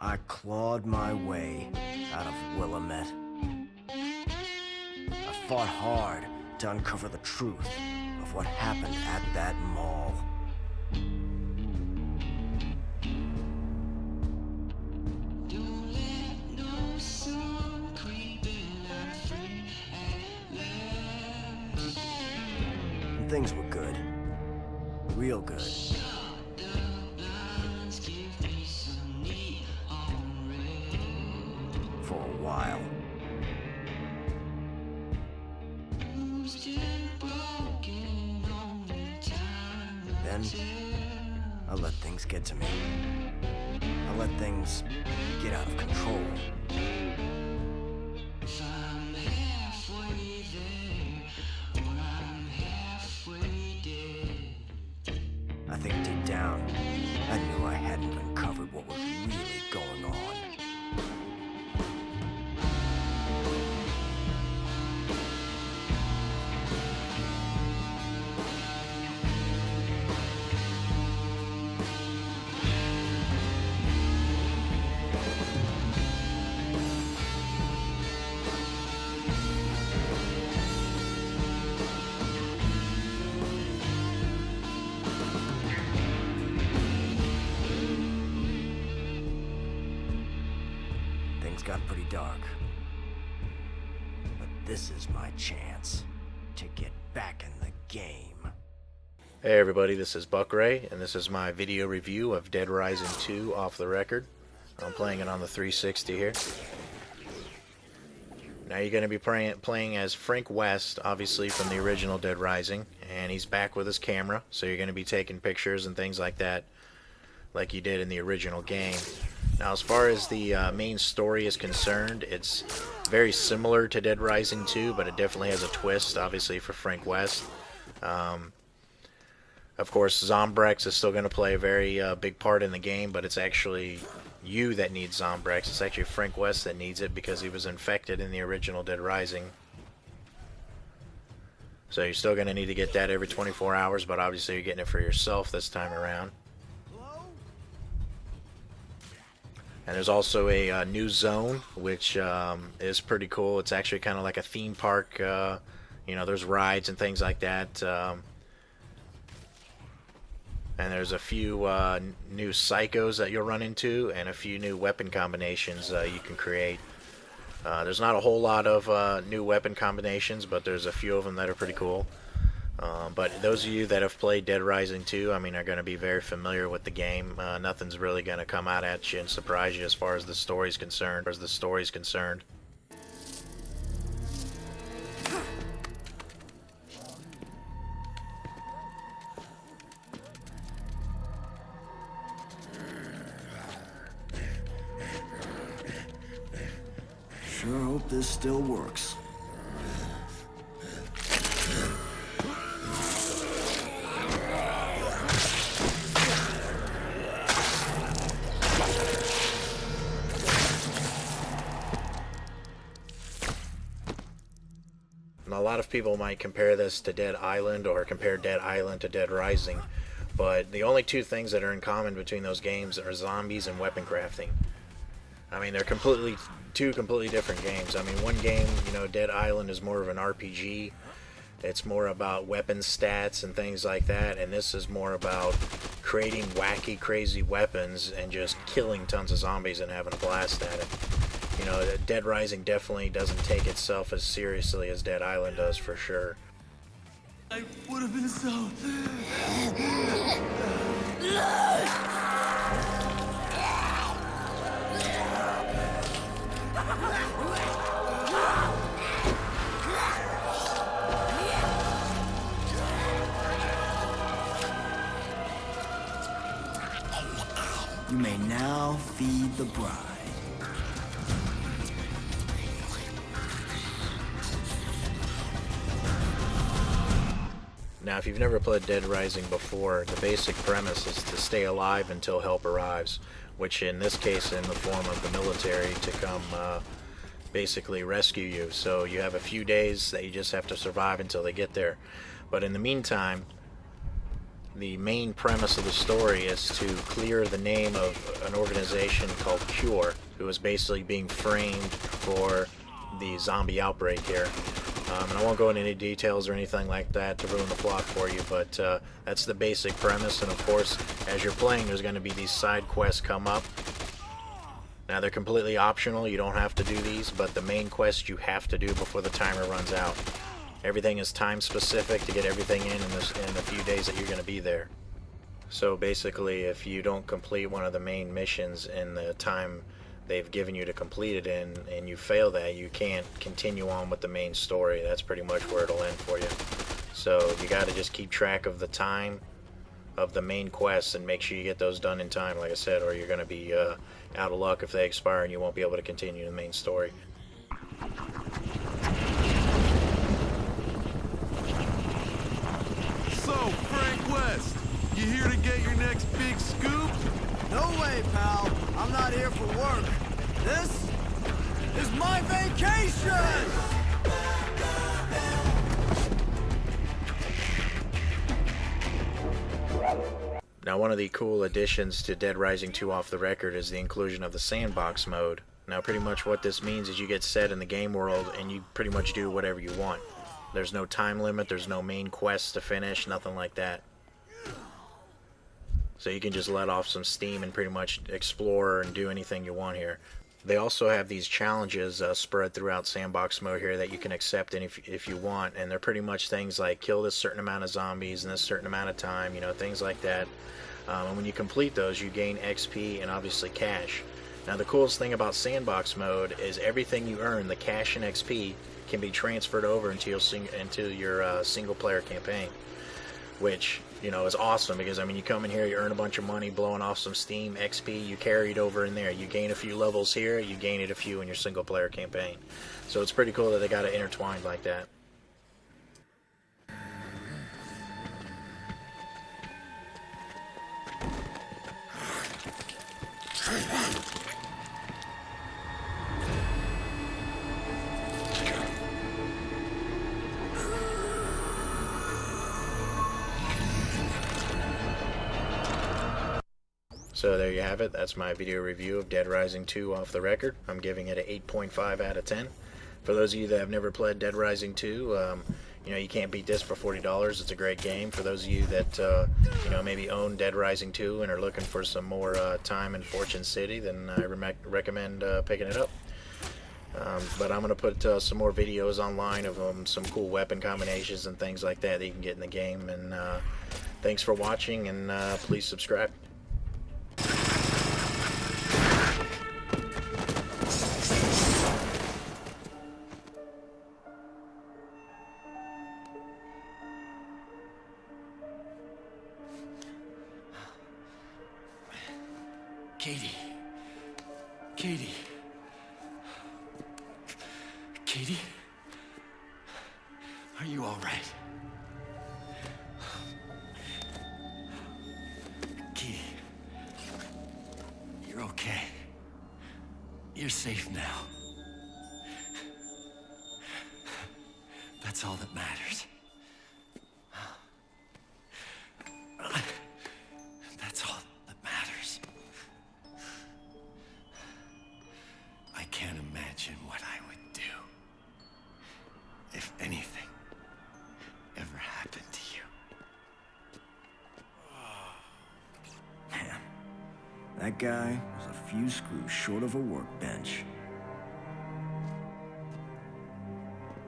I clawed my way out of Willamette. I fought hard to uncover the truth of what happened at that mall. And things were good. Real good. For a while. Then, I let things get to me. I let things get out of control. I think deep down, I knew I hadn't uncovered what was really going on. Things got pretty dark. But this is my chance to get back in the game. Hey everybody, this is Buck Ray, and this is my video review of Dead Rising 2 off the record. I'm playing it on the 360 here. Now you're going to be playing as Frank West, obviously from the original Dead Rising, and he's back with his camera, so you're going to be taking pictures and things like that, like you did in the original game. Now as far as the main story is concerned, it's very similar to Dead Rising 2, but it definitely has a twist, obviously, for Frank West. Of course, Zombrex is still going to play a very big part in the game, but it's actually you that needs Zombrex. It's actually Frank West that needs it because he was infected in the original Dead Rising. So you're still going to need to get that every 24 hours, but obviously you're getting it for yourself this time around. And there's also a new zone, which is pretty cool. It's actually kind of like a theme park. You know, there's rides and things like that. And there's a few new psychos that you'll run into, and a few new weapon combinations you can create. There's not a whole lot of new weapon combinations, but there's a few of them that are pretty cool. But those of you that have played Dead Rising 2, I mean, are going to be very familiar with the game. Nothing's really going to come out at you and surprise you as far as the story's concerned. Sure hope this still works. Now, a lot of people might compare this to Dead Island or compare Dead Island to Dead Rising, but the only two things that are in common between those games are zombies and weapon crafting. I mean, they're two completely different games. I mean, one game, you know, Dead Island is more of an RPG. It's more about weapon stats and things like that, and this is more about creating wacky, crazy weapons and just killing tons of zombies and having a blast at it. You know, Dead Rising definitely doesn't take itself as seriously as Dead Island does, for sure. I would have been so... You may now feed the bride. Now, if you've never played Dead Rising before, the basic premise is to stay alive until help arrives, which in this case in the form of the military to come basically rescue you. So you have a few days that you just have to survive until they get there. But in the meantime, the main premise of the story is to clear the name of an organization called Cure, who is basically being framed for the zombie outbreak here. And I won't go into any details or anything like that to ruin the plot for you, but that's the basic premise. And of course, as you're playing, there's going to be these side quests come up. Now, they're completely optional. You don't have to do these, but the main quest you have to do before the timer runs out. Everything is time specific to get everything in the few days that you're going to be there. So basically, if you don't complete one of the main missions in the time they've given you to complete it in, and you fail that, you can't continue on with the main story. That's pretty much where it'll end for you. So you got to just keep track of the time of the main quests and make sure you get those done in time, like I said, or you're going to be out of luck if they expire and you won't be able to continue the main story. So, Frank West, you here to get your next big scoop? No way, pal. I'm not here for work. This is my vacation! Now, one of the cool additions to Dead Rising 2 off the record is the inclusion of the Sandbox Mode. Now, pretty much what this means is you get set in the game world and you pretty much do whatever you want. There's no time limit, there's no main quests to finish, nothing like that. So you can just let off some steam and pretty much explore and do anything you want here. They also have these challenges spread throughout Sandbox Mode here that you can accept if you want, and they're pretty much things like kill this certain amount of zombies in this certain amount of time, you know, things like that. And when you complete those, you gain XP and obviously cash. Now, the coolest thing about Sandbox Mode is everything you earn, the cash and XP, can be transferred over into your single-player campaign, which, you know, is awesome because, I mean, you come in here, you earn a bunch of money, blowing off some steam, XP, you carry it over in there. You gain a few levels here, you gain it a few in your single-player campaign. So it's pretty cool that they got it intertwined like that. So there you have it. That's my video review of Dead Rising 2 off the record. I'm giving it an 8.5 out of 10. For those of you that have never played Dead Rising 2, you know, you can't beat this for $40. It's a great game. For those of you that, you know, maybe own Dead Rising 2 and are looking for some more time in Fortune City, then I recommend picking it up. But I'm going to put some more videos online of some cool weapon combinations and things like that you can get in the game. And thanks for watching, and please subscribe. Katie. Katie. Katie? Are you all right? Katie. You're okay. You're safe now. That's all that matters. That's all that matters. I can't imagine what I would do if anything ever happened to you. Man, that guy was a few screws short of a workbench.